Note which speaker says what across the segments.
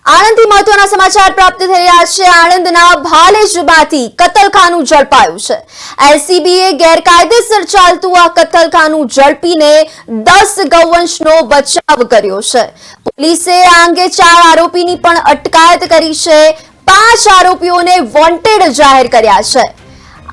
Speaker 1: આણંદથી મહત્વના સમાચાર પ્રાપ્ત થઈ રહ્યા છે। આણંદના ભાલેજમાંથી કતલખાનું ઝડપાયું છે। એલસીબીએ ગેરકાયદેસર ચાલતું આ કતલખાનું ઝડપીને 10 ગૌવંશનો બચાવ કર્યો છે। પોલીસે આ અંગે 4 આરોપીની પણ અટકાયત કરી છે। 5 આરોપીઓને વોન્ટેડ જાહેર કર્યા છે।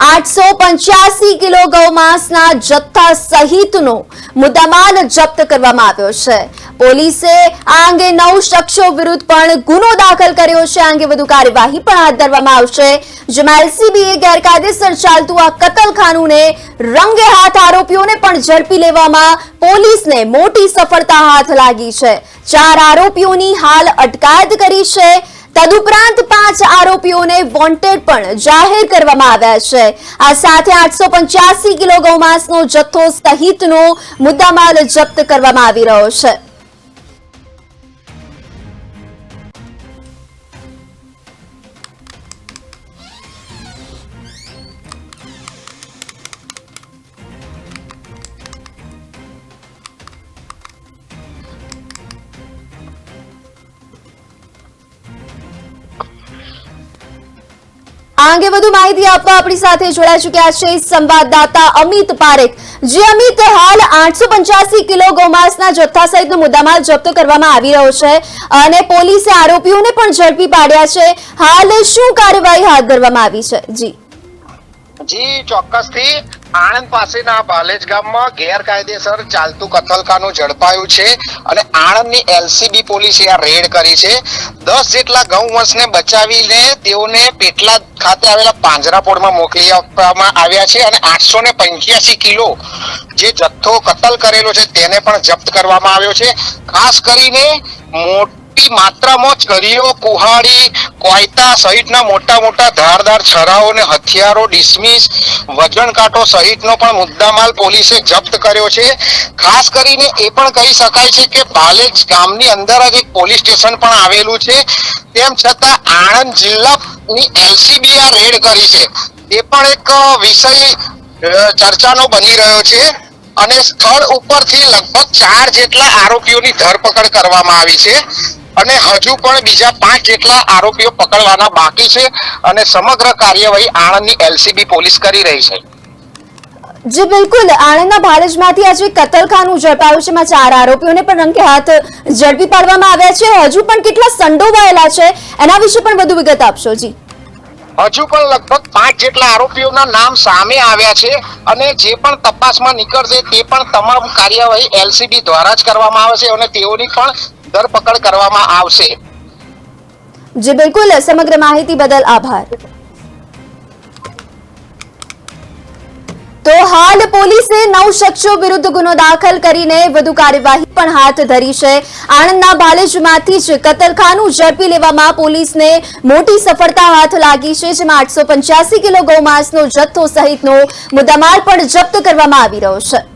Speaker 1: 885 કિલો ગૌમાંસના જથ્થા સહિતનો મુદ્દામાલ જપ્ત કરવામાં આવ્યો છે। પોલીસે આ અંગે 9 શખ્સો વિરુદ્ધ પણ ગુનો દાખલ કર્યો છે। આ અંગે વધુ કાર્યવાહી પણ હાથ ધરવામાં આવશે, જેમાં એલસીબીએ ગેરકાયદેસર ચાલતું આ કતલખાનુંને રંગે હાથ આરોપીઓને પણ ઝડપી લેવામાં પોલીસને મોટી સફળતા હાથ લાગી છે। 4 આરોપીઓની હાલ અટકાયત કરી છે। તદુપરાંત 5 આરોપીઓને વોન્ટેડ પણ જાહેર કરવામાં આવ્યા છે। આ સાથે 885 કિલો ગૌમાંસનો જથ્થો સહિતનો મુદ્દામાલ જપ્ત કરવામાં આવી રહ્યો છે। આ અંગે વધુ માહિતી આપવા આપણી સાથે જોડાઈ ચૂક્યા છે સંવાદદાતા અમિત પારેખ। જે અમિત, હાલ 885 કિલો ગૌમાંસના જથ્થા સહિતનો મુદ્દામાલ જપ્ત કરવામાં આવી રહ્યો છે અને પોલીસે આરોપીઓને પણ ઝડપી પાડ્યા છે। હાલ શું કાર્યવાહી હાથ ધરવામાં આવી છે?
Speaker 2: જી ચોક્કસથી આણંદ પાસેના ભાલેજ ગામમાં ગેરકાયદેસર ચાલતું કતલખાનું ઝડપાયું છે અને આણંદની એલસીબી પોલીસે આ રેડ કરી છે। 10 જેટલા ગૌવંશને બચાવીને તેઓને પેટલાદ ખાતે આવેલા પાંજરાપોળમાં મોકલી આપવામાં આવ્યા છે અને 885 કિલો જે જથ્થો કતલ કરેલો છે તેને પણ જપ્ત કરવામાં આવ્યો છે। ખાસ કરીને મોટી માત્રામાં છરીઓ, કુહાડી, કોયતા સહિતના મોટા ધારદાર છરાઓ અને હથિયારો, ડિસ્મિસ, વજન કાંટો સહિતનો પણ મુદ્દામાલ પોલીસે જપ્ત કર્યો છે। ખાસ કરીને એ પણ કહી શકાય છે કે ભાલેજ ગામની અંદર જ એક પોલીસ સ્ટેશન પણ આવેલું છે, તેમ છતાં આણંદ જિલ્લાની એલસીબી આ રેડ કરી છે એ પણ એક વિષય ચર્ચાનો બની રહ્યો છે અને સ્થળ ઉપરથી લગભગ 4 જેટલા આરોપીઓની ધરપકડ કરવામાં આવી છે અને હજુ પણ બીજા 5 જેટલા આરોપીઓ પકડવાના બાકી છે અને સમગ્ર કાર્યવાહી આણંદની એલસીબી પોલીસ કરી રહી છે।
Speaker 1: જી બિલકુલ, આણંદના ભાલેજમાંથી આજે કતલખાનું ઝડપાયું છે, એમાં 4 આરોપીઓને પણ રંગે હાથ ઝડપી પાડવામાં આવ્યા છે। હજુ પણ કેટલા સંડોવાયેલા છે એના વિશે પણ વધુ વિગત આપશો? જી,
Speaker 2: હજુ પણ લગભગ 5 જેટલા આરોપીઓના નામ સામે આવ્યા છે અને જે પણ તપાસમાં નીકળશે તે પણ તમામ કાર્યવાહી એલસીબી દ્વારા જ કરવામાં આવશે અને તેઓની પણ ધરપકડ કરવામાં આવશે।
Speaker 1: જી બિલકુલ, સમગ્ર માહિતી બદલ આભાર। તો હાલ પોલીસે 9 શખ્સો વિરુદ્ધ ગુનો દાખલ કરીને વધુ કાર્યવાહી પણ હાથ ધરી છે। આણંદના ભાલેજમાંથી જ કતલખાનું ઝડપી લેવામાં પોલીસને મોટી સફળતા હાથ લાગી છે, જેમાં 885 કિલો ગૌમાંસનો જથ્થો સહિતનો મુદ્દામાલ પણ જપ્ત કરવામાં આવી રહ્યો છે।